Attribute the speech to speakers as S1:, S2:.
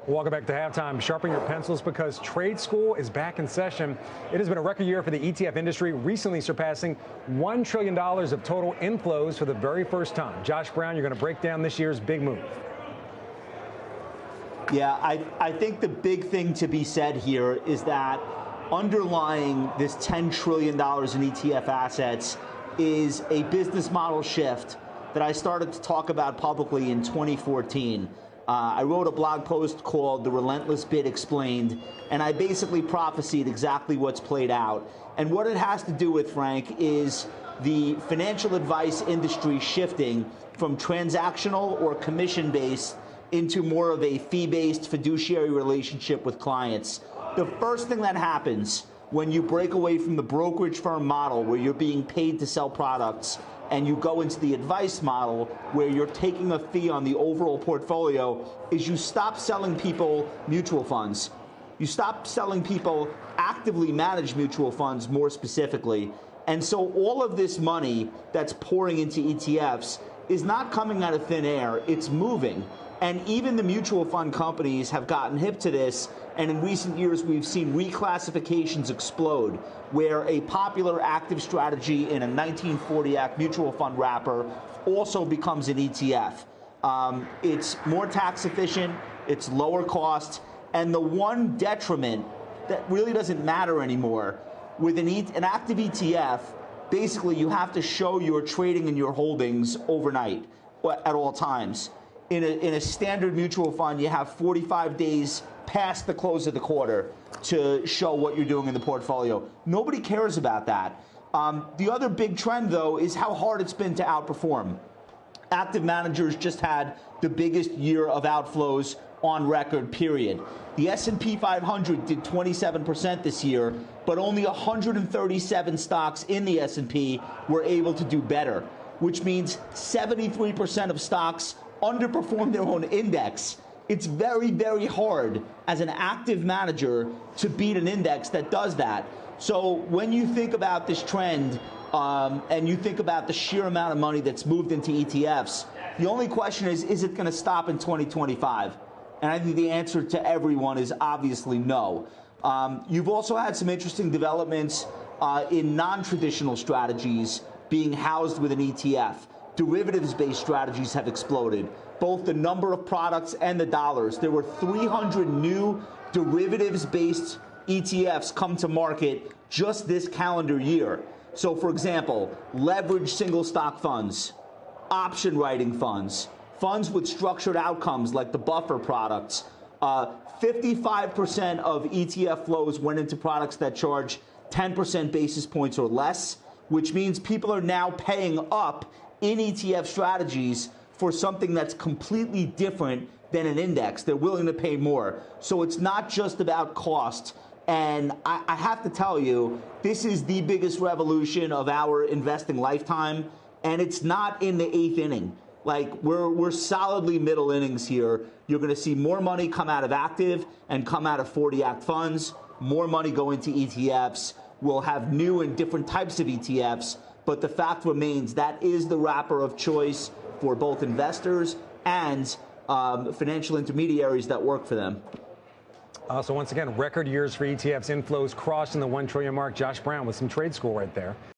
S1: Welcome back to halftime. Sharpen your pencils because trade school is back in session. It has been a record year for the ETF industry, recently surpassing $1 trillion of total inflows for the very first time. Josh Brown, you're going to break down this year's big move.
S2: Yeah, I think the big thing to be said here is that underlying this $10 trillion in ETF assets is a business model shift that I started to talk about publicly in 2014. I wrote a blog post called The Relentless Bid Explained, and I basically prophesied exactly what's played out. And what it has to do with, Frank, is the financial advice industry shifting from transactional or commission-based into more of a fee-based fiduciary relationship with clients. The first thing that happens when you break away from the brokerage firm model where you're being paid to sell products and you go into the advice model where you're taking a fee on the overall portfolio is you stop selling people mutual funds. You stop selling people actively managed mutual funds more specifically. And so all of this money that's pouring into ETFs is not coming out of thin air, it's moving. And even the mutual fund companies have gotten hip to this. And in recent years, we've seen reclassifications explode, where a popular active strategy in a 1940 Act mutual fund wrapper also becomes an ETF. It's more tax efficient, it's lower cost, and the one detriment that really doesn't matter anymore, with an active ETF, basically you have to show your trading and your holdings overnight at all times. In a standard mutual fund, you have 45 days past the close of the quarter to show what you're doing in the portfolio. Nobody cares about that. The other big trend, though, is how hard it's been to outperform. Active managers just had the biggest year of outflows on record, period. The S&P 500 did 27% this year, but only 137 stocks in the S&P were able to do better, which means 73% of stocks underperform their own index. It's very, very hard as an active manager to beat an index that does that. So when you think about this trend and you think about the sheer amount of money that's moved into ETFs, the only question is it going to stop in 2025? And I think the answer to everyone is obviously no. You've also had some interesting developments in non-traditional strategies being housed with an ETF. Derivatives-based strategies have exploded, both the number of products and the dollars. There were 300 new derivatives-based ETFs come to market just this calendar year. So, for example, leveraged single stock funds, option writing funds, funds with structured outcomes like the buffer products. 55% of ETF flows went into products that charge 10% basis points or less, which means people are now paying up in ETF strategies for something that's completely different than an index. They're willing to pay more. So it's not just about cost. And I have to tell you, this is the biggest revolution of our investing lifetime, and it's not in the 8th inning. Like, we're solidly middle innings here. You're going to see more money come out of active and come out of 40 Act funds, more money go into ETFs. We'll have new and different types of ETFs. But the fact remains that is the wrapper of choice for both investors and financial intermediaries that work for them.
S1: So once again, record years for ETFs, inflows crossing the $1 trillion mark. Josh Brown with some trade school right there.